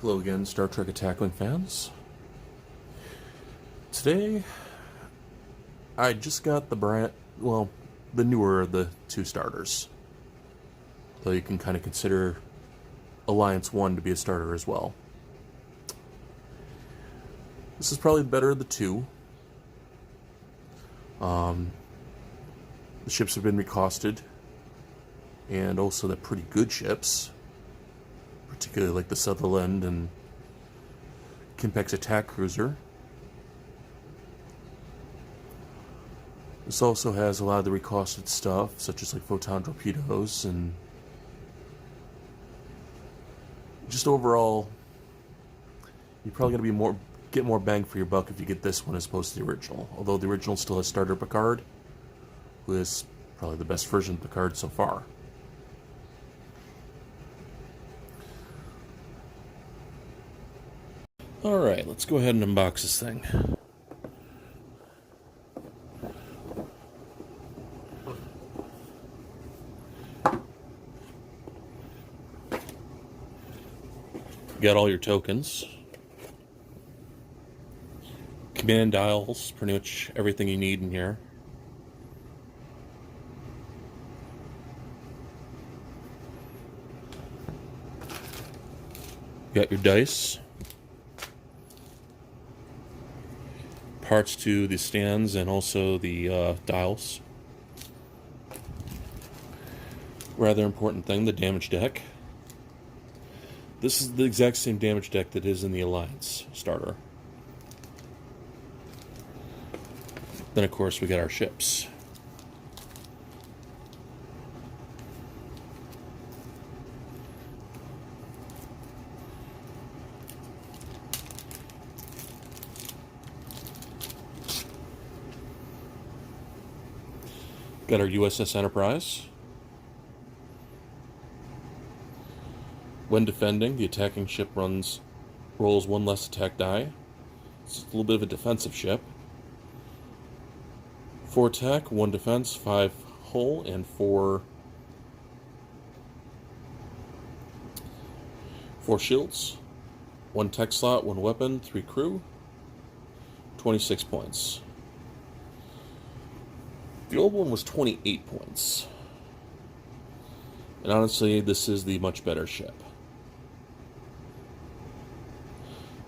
Hello again, Star Trek Attack-Wing fans. Today, I just got the newer of the two starters. Though you can kind of consider Alliance 1 to be a starter as well. This is probably the better of the two. The ships have been recosted, and also they're pretty good ships. Particularly like the Sutherland and Kimpex attack cruiser. This also has a lot of the recosted stuff, such as like photon torpedoes, and just overall, you're probably going to get more bang for your buck if you get this one as opposed to the original. Although the original still has starter Picard, who is probably the best version of Picard so far. Alright, let's go ahead and unbox this thing. Got all your tokens. Command dials, pretty much everything you need in here. Got your dice. Parts to the stands and also the dials. Rather important thing, the damage deck. This is the exact same damage deck that is in the Alliance starter. Then of course we got our ships. Got our USS Enterprise. When defending, the attacking ship rolls one less attack die. It's a little bit of a defensive ship. 4 attack, 1 defense, 5 hull, and 4 shields. 1 tech slot, 1 weapon, 3 crew. 26 points. The old one was 28 points. And honestly, this is the much better ship.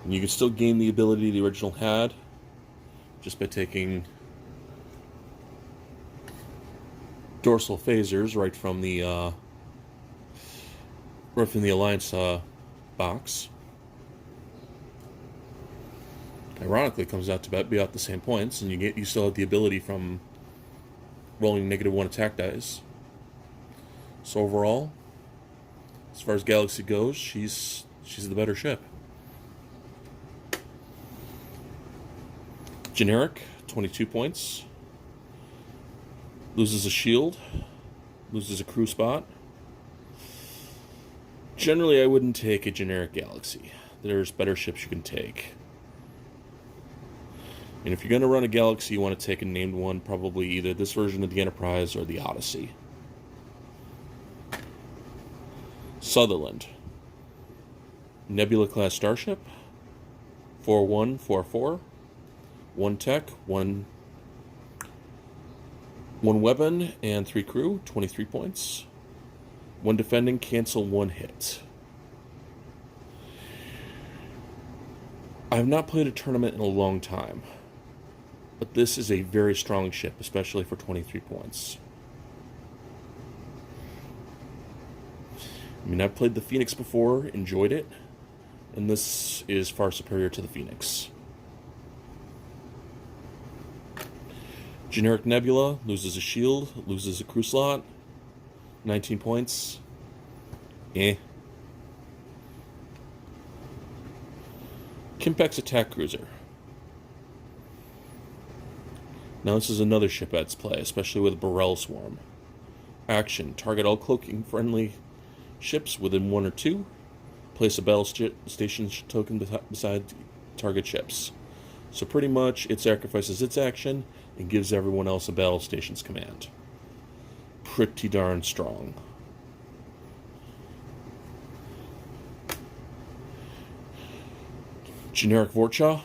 And you can still gain the ability the original had just by taking dorsal phasers right from the Alliance box. Ironically, it comes out to be about the same points, and you still have the ability from rolling -1 attack dice. So overall, as far as Galaxy goes, she's the better ship. Generic, 22 points. Loses a shield. Loses a crew spot. Generally, I wouldn't take a generic Galaxy. There's better ships you can take. And if you're going to run a Galaxy, you want to take a named one, probably either this version of the Enterprise or the Odyssey. Sutherland. Nebula-class starship. 4-1, 4-4. 1 tech, 1 weapon, and 3 crew, 23 points. 1 defending, cancel 1 hit. I have not played a tournament in a long time, but this is a very strong ship, especially for 23 points. I mean, I've played the Phoenix before, enjoyed it, and this is far superior to the Phoenix. Generic Nebula, loses a shield, loses a crew slot, 19 points. Kimpex attack cruiser. Now this is another ship at its play, especially with Burrell Swarm. Action, target all cloaking friendly ships within 1 or 2. Place a battle station token beside target ships. So pretty much it sacrifices its action and gives everyone else a battle station's command. Pretty darn strong. Generic Vorcha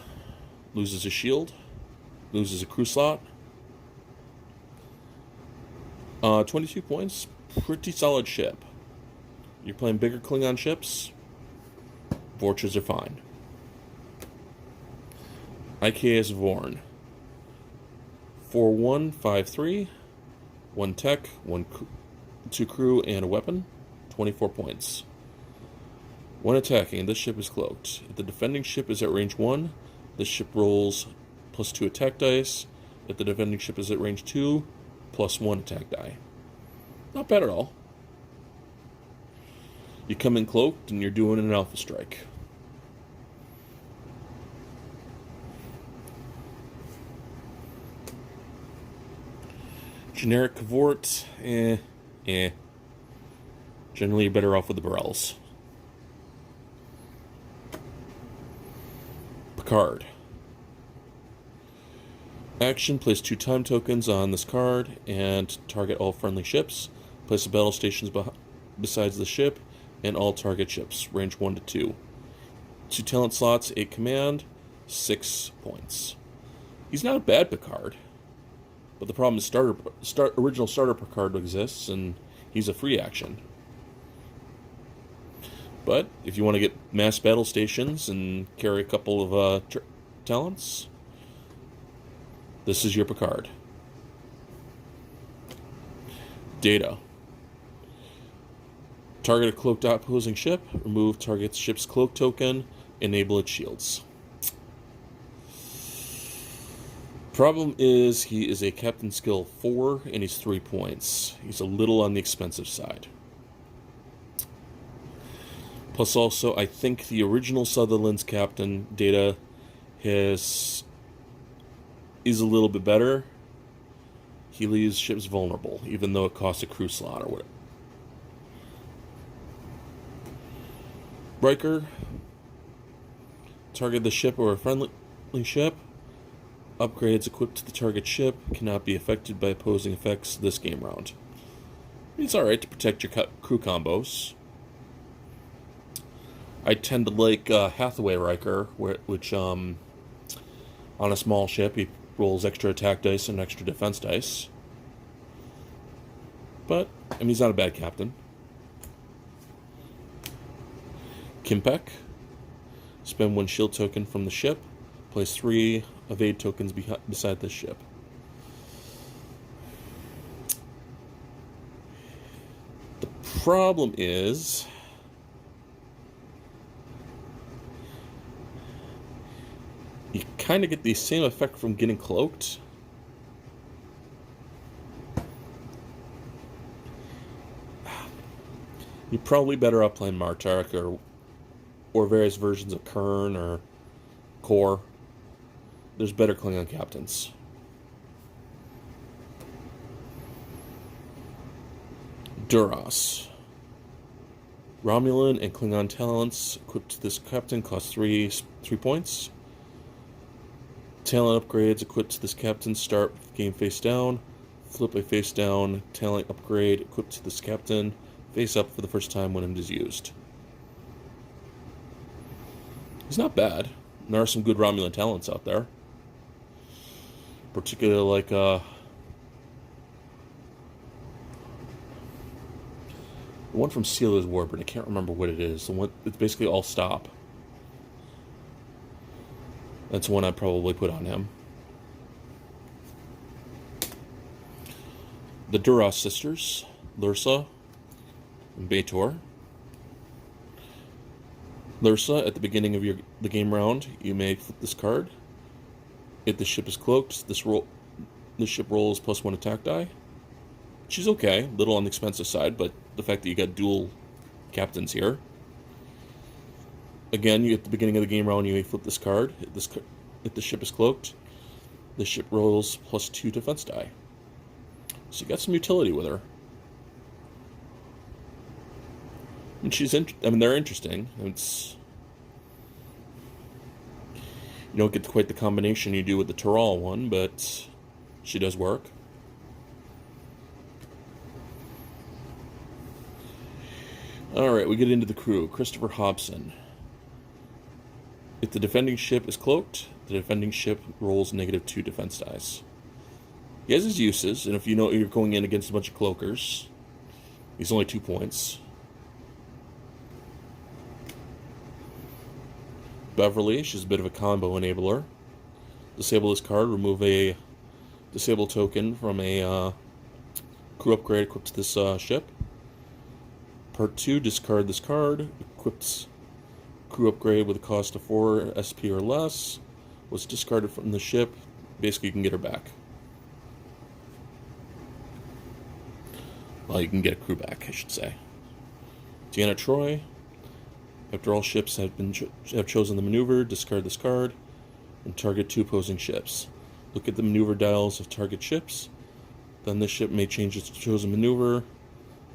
loses a shield, loses a crew slot. 22 points, pretty solid ship. You're playing bigger Klingon ships, Vorchas are fine. IKS Vorn. 4-1, 5-3, 1 tech, 2 crew, and a weapon. 24 points. When attacking, this ship is cloaked. If the defending ship is at range 1, this ship rolls +2 attack dice. If the defending ship is at range 2, +1 attack die. Not bad at all. You come in cloaked and you're doing an alpha strike. Generic Cavort, Generally, you're better off with the Barrels. Picard. Action, place 2 time tokens on this card and target all friendly ships. Place the battle stations besides the ship and all target ships, range 1 to 2. 2 talent slots, 8 command, 6 points. He's not a bad Picard, but the problem is original starter Picard exists, and he's a free action. But if you want to get mass battle stations and carry a couple of talents, this is your Picard. Data. Target a cloaked opposing ship, remove target ship's cloak token, enable its shields. Problem is, he is a Captain Skill 4, and he's 3 points. He's a little on the expensive side. Plus also, I think the original Sutherland's Captain Data is a little bit better. He leaves ships vulnerable, even though it costs a crew slot or whatever. Riker. Target the ship or a friendly ship. Upgrades equipped to the target ship cannot be affected by opposing effects this game round. It's alright to protect your crew combos. I tend to like Hathaway Riker, which on a small ship he rolls extra attack dice and extra defense dice. But, I mean, he's not a bad captain. Kimpek. Spend 1 shield token from the ship. Place 3 evade tokens beside the ship. The problem is, you kind of get the same effect from getting cloaked. You're probably better off playing Martark or various versions of Kern or Core. There's better Klingon captains. Duras. Romulan and Klingon talents equipped to this captain cost 3 points. Talent upgrades equipped to this captain start with game face down. Flip a face down talent upgrade equipped to this captain face up for the first time when it is used. He's not bad. There are some good Romulan talents out there. Particularly like the one from Sealer's Warbird. I can't remember what it is. The one it's basically all stop. That's one I'd probably put on him. The Duras sisters, Lursa and B'Etor. Lursa, at the beginning of the game round, you may flip this card. If the ship is cloaked, this ship rolls +1 attack die. She's okay, little on the expensive side, but the fact that you got dual captains here. Again, at the beginning of the game round, you may flip this card. If the ship is cloaked, the ship rolls +2 defense die. So you got some utility with her. And they're interesting. You don't get quite the combination you do with the Tyrrell one, but she does work. Alright, we get into the crew. Christopher Hobson. If the defending ship is cloaked, the defending ship rolls -2 defense dice. He has his uses, and if you know you're going in against a bunch of cloakers, he's only 2 points. Beverly, she's a bit of a combo enabler. Disable this card, remove a disable token from a crew upgrade equipped to this ship. Part 2, discard this card, equips crew upgrade with a cost of 4 SP or less, was discarded from the ship. Basically, you can get her back. Well, you can get a crew back, I should say. Deanna Troi. After all ships have chosen the maneuver, discard this card and target 2 opposing ships. Look at the maneuver dials of target ships. Then this ship may change its chosen maneuver.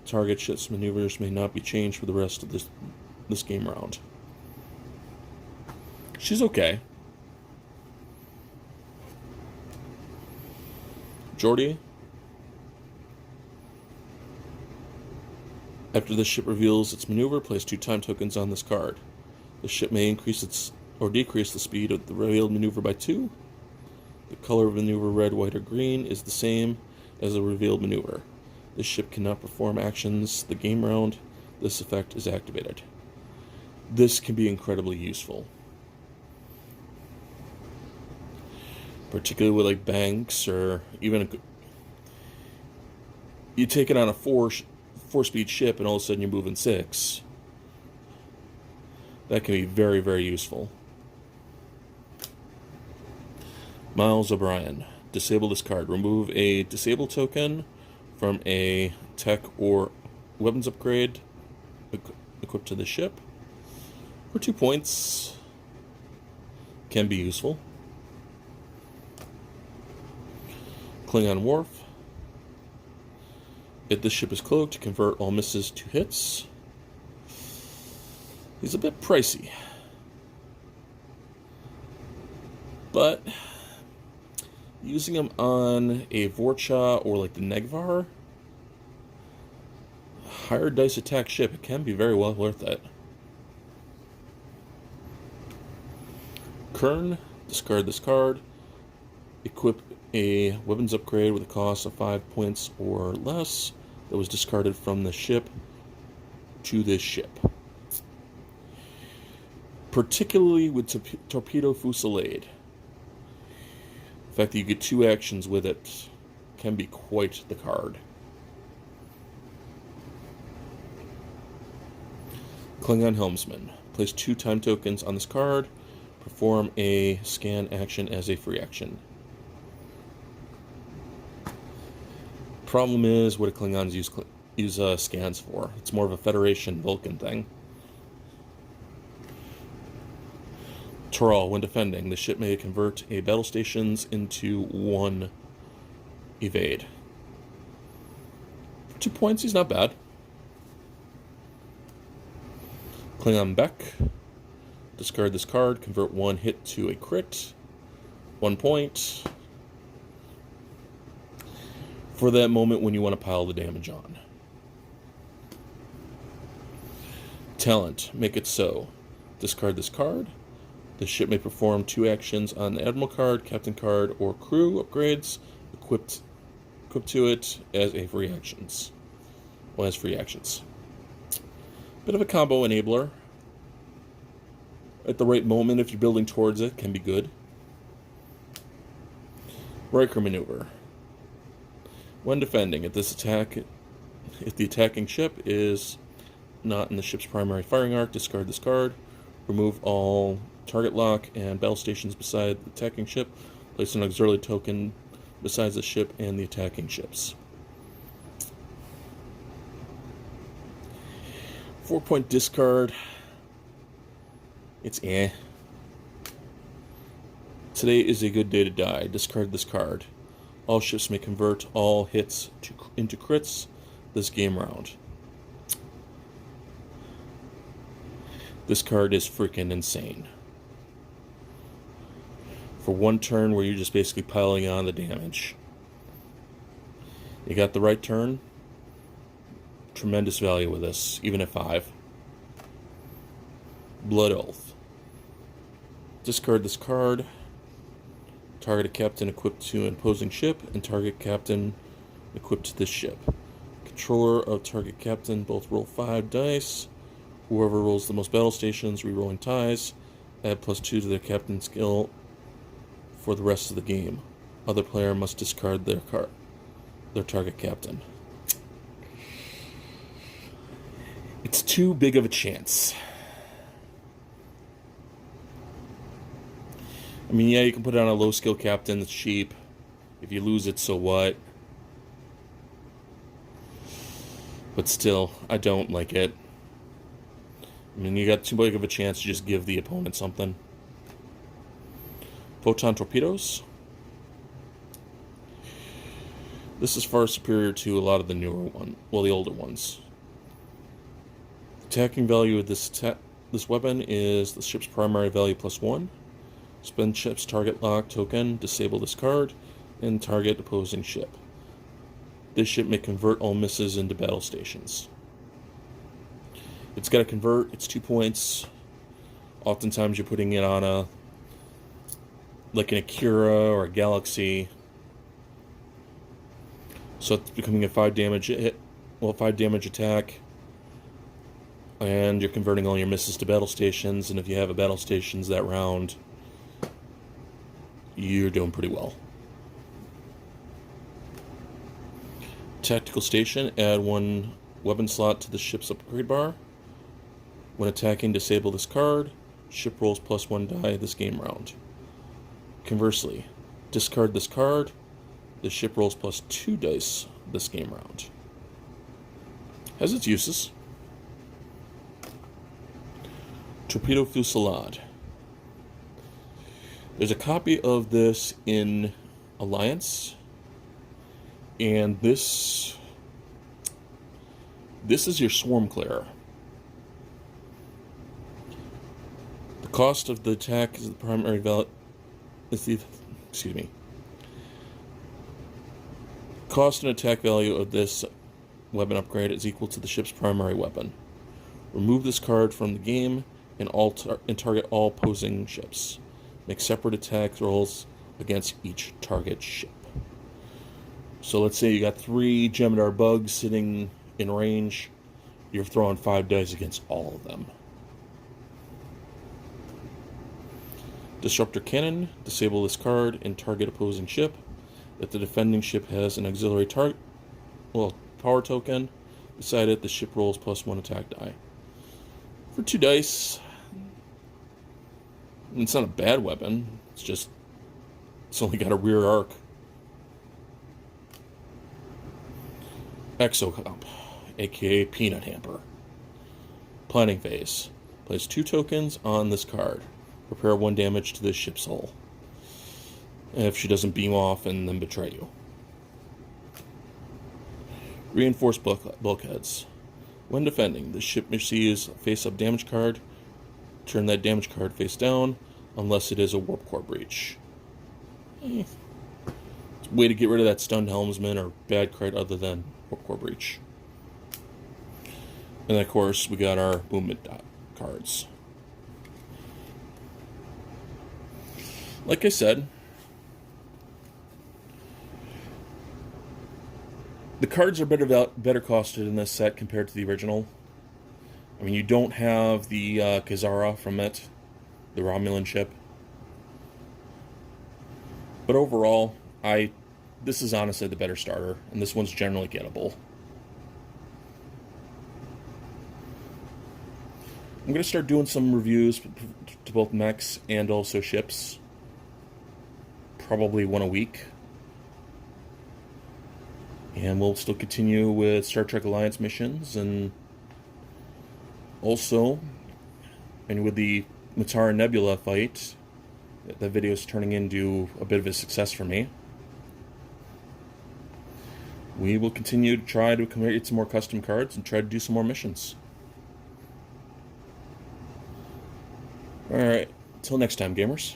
Target ship's maneuvers may not be changed for the rest of this game round. She's okay. Geordi. After this ship reveals its maneuver, place 2 time tokens on this card. The ship may increase its or decrease the speed of the revealed maneuver by 2. The color of maneuver, red, white, or green, is the same as the revealed maneuver. This ship cannot perform actions the game round. This effect is activated. This can be incredibly useful, particularly with like banks or even you take it on a 4-speed ship and all of a sudden you're moving 6. That can be very, very useful. Miles O'Brien. Disable this card. Remove a disable token from a tech or weapons upgrade equipped to the ship for 2 points. Can be useful. Klingon Worf. If this ship is cloaked, convert all misses to hits. He's a bit pricey, but using him on a Vorcha or like the Negvar, higher dice attack ship, it can be very well worth it. Kern, discard this card. Equip a weapons upgrade with a cost of 5 points or less that was discarded from the ship to this ship. Particularly with Torpedo Fusillade. The fact that you get 2 actions with it can be quite the card. Klingon Helmsman. Place 2 time tokens on this card. Perform a scan action as a free action. Problem is, what do Klingons use scans for? It's more of a Federation Vulcan thing. Toral, when defending, the ship may convert a battle stations into 1 evade. For 2 points, he's not bad. Klingon Beck. Discard this card, convert 1 hit to a crit. 1 point. For that moment when you want to pile the damage on. Talent, make it so. Discard this card. The ship may perform 2 actions on the Admiral card, Captain card, or crew upgrades equipped to it as a free actions. Well, as free actions. Bit of a combo enabler. At the right moment, if you're building towards it, can be good. Riker maneuver. When defending, if the attacking ship is not in the ship's primary firing arc, discard this card. Remove all target lock and battle stations beside the attacking ship. Place an auxiliary token besides the ship and the attacking ships. 4-point discard. It's eh. Today is a good day to die. Discard this card. All ships may convert all hits into crits this game round. This card is freaking insane. For 1 turn where you're just basically piling on the damage. You got the right turn. Tremendous value with this, even at 5. Blood Oath. Discard this card. Target a captain equipped to an opposing ship, and target captain equipped to this ship. Controller of target captain both roll 5 dice. Whoever rolls the most battle stations, re-rolling ties, add +2 to their captain skill for the rest of the game. Other player must discard their target captain. It's too big of a chance. I mean, yeah, you can put it on a low skill captain that's cheap. If you lose it, so what? But still, I don't like it. I mean, you got too big of a chance to just give the opponent something. Photon torpedoes. This is far superior to a lot of the newer one, well, the older ones. Attacking value of this weapon is the ship's primary value +1. Spend ship's target lock token, disable this card, and target opposing ship. This ship may convert all misses into battle stations. It's got to convert, it's 2 points. Oftentimes you're putting it on like an Akira or a Galaxy. So it's becoming a 5 damage hit, 5 damage attack. And you're converting all your misses to battle stations, and if you have a battle stations that round, you're doing pretty well. Tactical station, add 1 weapon slot to the ship's upgrade bar. When attacking, disable this card. Ship rolls +1 die this game round. Conversely, discard this card. The ship rolls +2 dice this game round. Has its uses. Torpedo Fusillade. There's a copy of this in Alliance, and this is your swarm clearer. The cost of the attack is the primary value. Cost and attack value of this weapon upgrade is equal to the ship's primary weapon. Remove this card from the game and target all opposing ships. Make separate attack rolls against each target ship. So let's say you got 3 Jem'Hadar bugs sitting in range. You're throwing 5 dice against all of them. Disruptor Cannon. Disable this card and target opposing ship. If the defending ship has an auxiliary power token, beside it, the ship rolls +1 attack die. For 2 dice, it's not a bad weapon. It's only got a rear arc. Exocomp, aka Peanut Hamper. Planning phase. Place 2 tokens on this card. Prepare 1 damage to this ship's hull. If she doesn't beam off and then betray you. Reinforced bulkheads. When defending, the ship receives a face-up damage card. Turn that damage card face down, unless it is a warp core breach. It's a way to get rid of that stunned helmsman or bad card other than warp core breach. And of course, we got our movement cards. Like I said, the cards are better costed in this set compared to the original. I mean, you don't have the Kazara from it, the Romulan ship. But overall, this is honestly the better starter, and this one's generally gettable. I'm going to start doing some reviews to both mechs and also ships. Probably 1 a week. And we'll still continue with Star Trek Alliance missions, and also, and with the Matara Nebula fight, that video is turning into a bit of a success for me. We will continue to try to create some more custom cards and try to do some more missions. Alright, until next time, gamers.